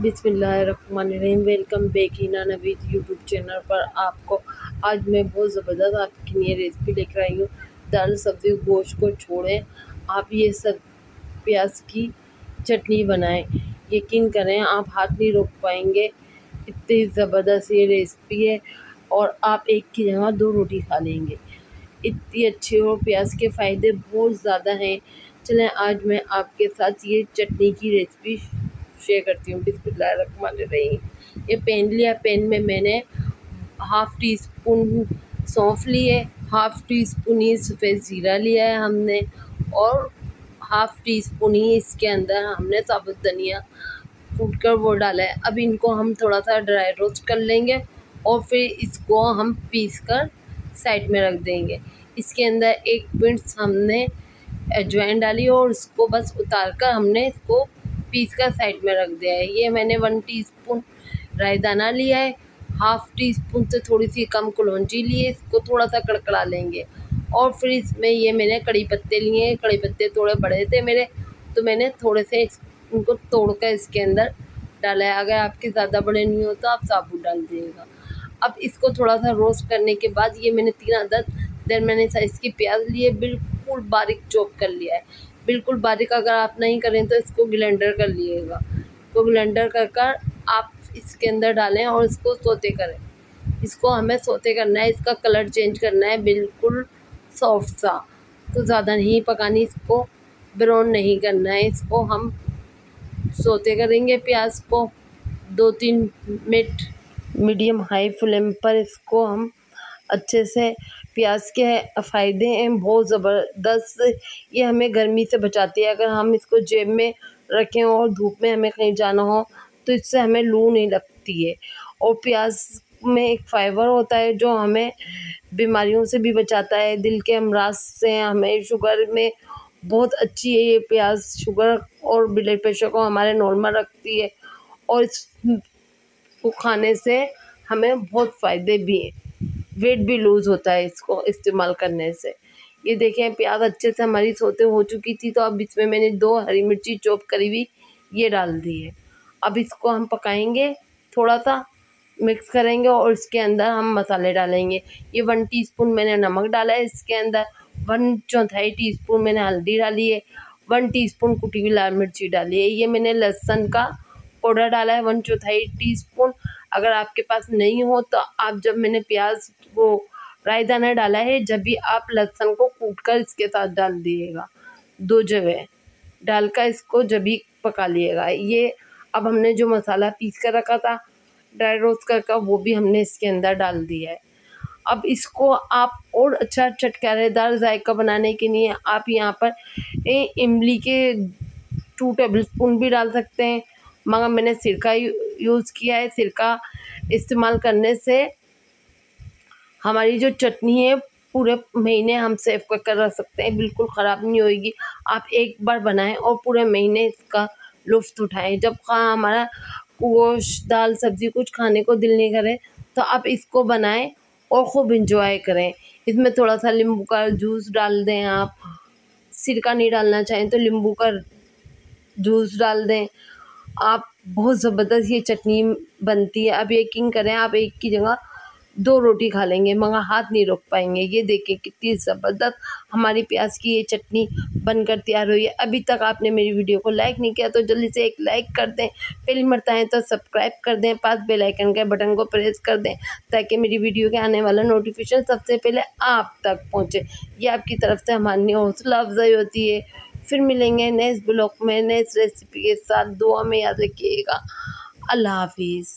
बिस्मिल्लाहिर्रहमानिर्रहीम। Welcome back हीना Naveed YouTube channel पर। आपको आज मैं बहुत ज़बरदस्त आपके लिए रेसिपी लेकर आई हूँ। दाल सब्ज़ी गोश्त को छोड़ें, आप ये सब प्याज की चटनी बनाएं। यकीन करें आप हाथ नहीं रोक पाएंगे, इतनी ज़बरदस्त ये रेसिपी है। और आप एक की जगह दो रोटी खा लेंगे, इतनी अच्छी। और प्याज के फ़ायदे बहुत ज़्यादा हैं। चलें आज मैं आपके साथ ये चटनी की रेसिपी शेयर करती हूँ। बिस्मिल्लाहिर्रहमानिर्रहीम। ये पैन लिया, पैन में मैंने हाफ़ टी स्पून सौंफ लिए, हाफ़ टी स्पून ही सफ़ेद ज़ीरा लिया है हमने, और हाफ़ टी स्पून ही इसके अंदर हमने साबुत धनिया कूट कर वो डाला है। अब इनको हम थोड़ा सा ड्राई रोस्ट कर लेंगे और फिर इसको हम पीस कर साइड में रख देंगे। इसके अंदर एक पिंच हमने अजवाइन डाली और उसको बस उतार कर हमने इसको पीस कर साइड में रख दिया है। ये मैंने 1 टीस्पून राई दाना लिया है, हाफ़ टी स्पून से थोड़ी सी कम कलौंजी ली है, इसको थोड़ा सा कड़कड़ा लेंगे। और फिर इसमें ये मैंने कड़ी पत्ते लिए हैं। कड़ी पत्ते थोड़े बड़े थे मेरे, तो मैंने थोड़े से इनको तोड़ कर इसके अंदर डाला है। अगर आपके ज़्यादा बड़े नहीं हो तो आप साबुत डाल दीजिएगा। अब इसको थोड़ा सा रोस्ट करने के बाद ये मैंने 3 अदद दरमियाने साइज़ की प्याज लिए, बिल्कुल बारीक चॉप कर लिया है। बिल्कुल बारीक अगर आप नहीं करें तो इसको ग्राइंडर कर लीजिएगा। तो ग्राइंडर कर आप इसके अंदर डालें और इसको सौते करें। इसको हमें सौते करना है, इसका कलर चेंज करना है, बिल्कुल सॉफ्ट सा। तो ज़्यादा नहीं पकानी, इसको ब्राउन नहीं करना है। इसको हम सौते करेंगे प्याज को 2-3 मिनट मीडियम हाई फ्लेम पर। इसको हम अच्छे से, प्याज के फ़ायदे हैं बहुत ज़बरदस्त। ये हमें गर्मी से बचाती है। अगर हम इसको जेब में रखें और धूप में हमें कहीं जाना हो तो इससे हमें लू नहीं लगती है। और प्याज में एक फाइबर होता है जो हमें बीमारियों से भी बचाता है, दिल के अमराज से। हमें शुगर में बहुत अच्छी है ये प्याज, शुगर और ब्लड प्रेशर को हमारे नॉर्मल रखती है। और इसको खाने से हमें बहुत फ़ायदे भी हैं, वेट भी लूज़ होता है इसको इस्तेमाल करने से। ये देखें प्याज अच्छे से हमारी सौते हो चुकी थी, तो अब इसमें मैंने 2 हरी मिर्ची चॉप करी हुई ये डाल दी है। अब इसको हम पकाएंगे, थोड़ा सा मिक्स करेंगे और इसके अंदर हम मसाले डालेंगे। ये 1 टीस्पून मैंने नमक डाला है, इसके अंदर 1/4 टीस्पून मैंने हल्दी डाली है, 1 टीस्पून कुटी हुई लाल मिर्ची डाली है। ये मैंने लहसुन का पाउडर डाला है 1/4 टीस्पून। अगर आपके पास नहीं हो तो आप, जब मैंने प्याज वो राई दाना डाला है, जब भी आप लहसुन को कूट कर इसके साथ डाल दिएगा, 2 जगह डालकर इसको जब भी पका लिएगा। ये अब हमने जो मसाला पीस कर रखा था ड्राई रोस्ट कर वो भी हमने इसके अंदर डाल दिया है। अब इसको आप और अच्छा चटकारेदार जायका बनाने के लिए आप यहाँ पर इमली के 2 टेबलस्पून भी डाल सकते हैं, मगर मैंने सिरका यूज़ किया है। सिरका इस्तेमाल करने से हमारी जो चटनी है पूरे महीने हम सेव कर रख सकते हैं, बिल्कुल ख़राब नहीं होएगी। आप एक बार बनाएं और पूरे महीने इसका लुत्फ़ उठाएं। जब हमारा गोश्त दाल सब्ज़ी कुछ खाने को दिल नहीं करे तो आप इसको बनाएं और ख़ूब इंजॉय करें। इसमें थोड़ा सा नींबू का जूस डाल दें, आप सिरका नहीं डालना चाहें तो नींबू का जूस डाल दें आप। बहुत ज़बरदस्त ये चटनी बनती है। अब यकीन करें आप एक की जगह 2 रोटी खा लेंगे, मगर हाथ नहीं रोक पाएंगे। ये देखें कितनी ज़बरदस्त हमारी प्याज की ये चटनी बनकर तैयार हुई है। अभी तक आपने मेरी वीडियो को लाइक नहीं किया तो जल्दी से एक लाइक कर दें, पहली मरतबा है तो सब्सक्राइब कर दें, पास बेल आइकन के बटन को प्रेस कर दें ताकि मेरी वीडियो के आने वाला नोटिफिकेशन सबसे पहले आप तक पहुँचे। ये आपकी तरफ से हमारी हौसला अफजाई होती है। फिर मिलेंगे नेक्स्ट ब्लॉग में नेक्स्ट रेसिपी के साथ। दुआ में याद रखिएगा। अल्लाह हाफिज़।